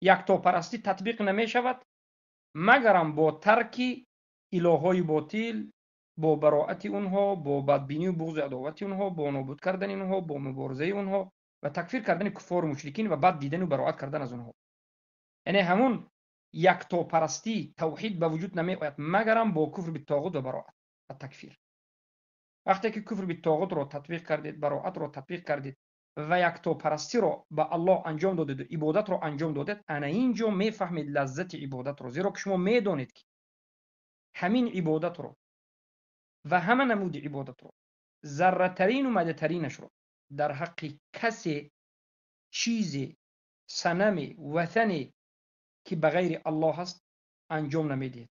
یکتاپرستی تطبیق نمی شود مگرم با ترک الههای باطل، با براءت اونها، با بدبینی و بغض و عداوت اونها، با نابود کردن اونها، با مبارزه اونها و تکفیر کردن کفار و مشرکین و بد دیدن و براءت کردن از اونها. یعنی همون یکتاپرستی توحید به وجود نمی آید مگرم با کفر بالطاغوت و براءت و تکفیر. وقتی که کفر بالطاغوت رو تطبیق کردید، براءت رو تطبیق کردید و یکتاپرستی رو به الله انجام دادید و عبادت رو انجام دادید، انا اینجا میفهمید لذت عبادت رو، زیرا که شما میدونید که همین عبادت رو و همه نمود عبادت رو، ذره ترین و مده ترینش رو در حق کسی، چیز، صنم، وثنی که بغیر الله هست انجام نمیدید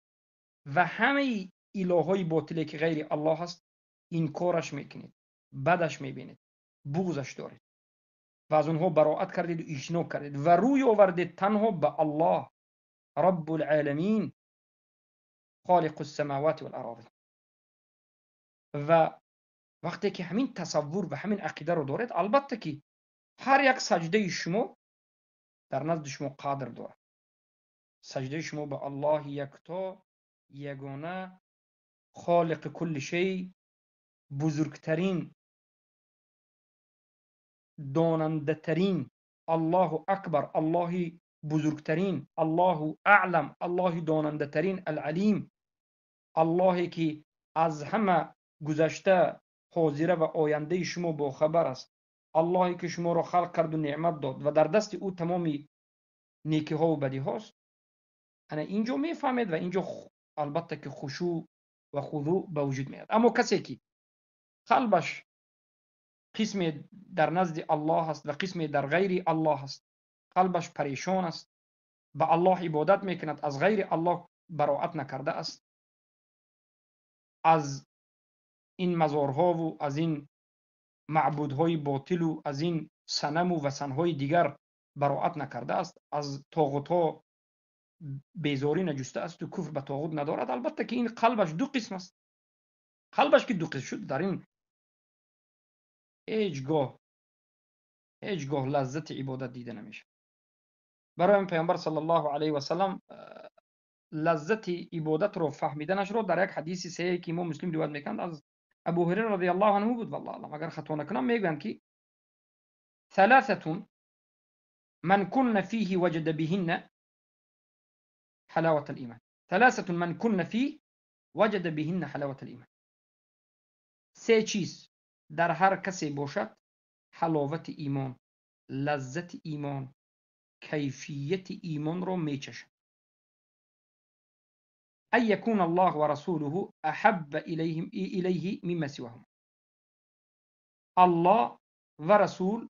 و همه الههای باطلی که غیر الله هست این کارش میکنید، بدش میبینید، بغضش دارید و از اونها براءت کردید و اجتناب کردید و روی آوردید تنها به الله رب العالمین خالق السماوات والارض. و وقتی که همین تصور و همین عقیده رو دارید، البته که هر یک سجده شما در نزد شما قدر دارد. سجده شما به الله یکتا، یگانه، خالق کل شی، بزرگترین، داننده ترین، الله اکبر، الله بزرگترین، الله اعلم، الله داننده ترین، العلیم، اللهی که از همه گذشته، حاضره و آینده شما با خبر است، اللهی که شما را خلق کرد و نعمت داد و در دست او تمامی نیکی ها و بدی هاست. انا اینجا میفهمید و اینجا البته که خشوع و خضوع به وجود میاد. اما کسی که قلبش قسمی در نزد الله است و قسمی در غیر الله است، قلبش پریشان است، به الله عبادت میکند، از غیر الله براءت نکرده است، از این مزارها و از این معبودهای باطل و از این صنم و وثنهای دیگر براءت نکرده است، از طاغوت‌ها بیزاری نجسته است و کفر به طاغوت ندارد، البته که این قلبش دو قسم است. قلبش که دو قسم شد، در این هیچگاه لذت عبادت دیده نمیشه. برای این پیامبر صلی الله علیه و سلم لذت عبادت رو فهمیدنش رو در یک حدیث صحیح که امام مسلم روایت میکنند از ابو هریره رضی الله عنه بود، والله اعلم اگر خطا نکنم، میگن که ثلاثه من كن فيه وجد بهن حلاوة الإيمان. ثلاثة من كن فيه وجد بهن حلاوة الإيمان. سه چیز در هر کسی باشد حلاوت ایمان، لذت ایمان، کیفیت ایمان رو میچشد. ان يكون الله ورسوله احب الیه مما سواهما. الله و رسول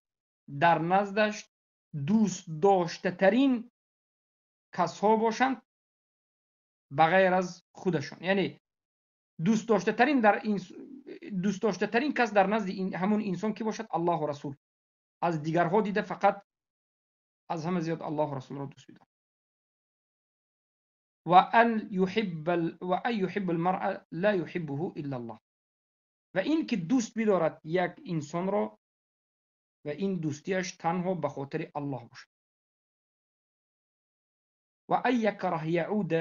در نزدش دوست داشته ترین کسها باشند بغیر از خودشون. یعنی دوست داشته ترین کس در نزد همون انسان کی باشد؟ الله و رسول. از دیگرها دیده فقط از همه زیاد الله و رسول را دوست بدارد. و ان يحب المرء لا يحبه الا الله. و این که دوست بدارد یک انسان را و این دوستیش تنها به خاطر الله باشد. و ان يكره يعود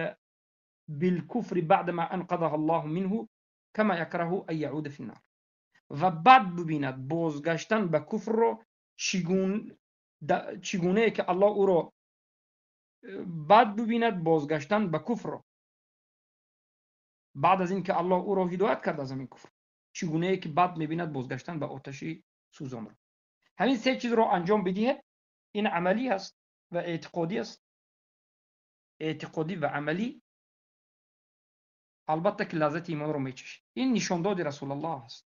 بالكفر بعدما انقذه الله منه كما يكره ان يعود في النار. و بعد ببیند بازگشتن به کفر رو چگونه که الله او را بعد ببیند بازگشتن به کفر رو بعد از این که الله او را هدایت کرد از همین کفر، چگونه که بعد میبیند بازگشتن به آتش سوزان رو. همین سه چیز رو انجام بدهید. این عملی است و اعتقادی است. اعتقادی و عملی. البته که لذت ایمان رو میچشید. این نشان داد رسول الله است.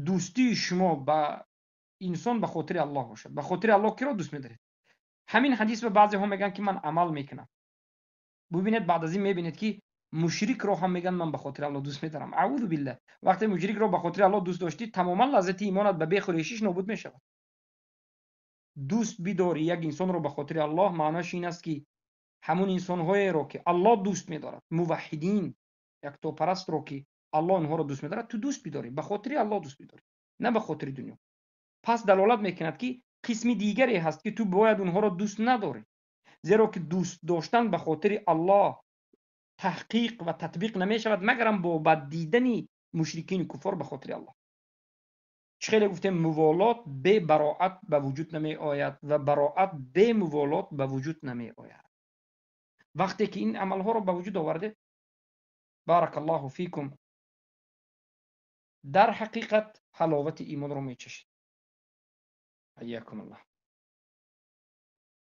دوستی شما با انسان به خاطر الله باشد. به خاطر الله کی را دوست می‌دارید؟ همین حدیث به بعضی ها میگن که من عمل میکنم. ببینید بعد از این میبینید که مشرک رو هم میگن من به خاطر الله دوست می‌دارم. اعوذ بالله. وقتی مشرک رو به خاطر الله دوست داشتی تماما لذت ایمانت به بخوریشش نابود میشود. دوست بداری یک انسان رو به خاطر الله، معناش این است که همون انسان‌هایی رو که الله دوست می‌دارد، موحدین، یکتاپرست رو که الله اونها رو دوست می‌دارد، تو دوست بداری، به خاطر الله دوست بداری، نه به خاطر دنیا. پس دلالت میکند که قسم دیگری هست که تو باید اونها رو دوست نداری، زیرا که دوست داشتن به خاطر الله تحقیق و تطبیق نمی شود مگرم با بد دیدن مشرکین کفار به خاطر الله. خیلی گفتیم موالات به براءت به وجود نمی آید و براءت به موالات به وجود نمی آید. وقتی که این عمل ها رو به وجود آورده، بارک الله فیکم، در حقیقت حلاوت ایمان رو می چشید. حیاکم الله.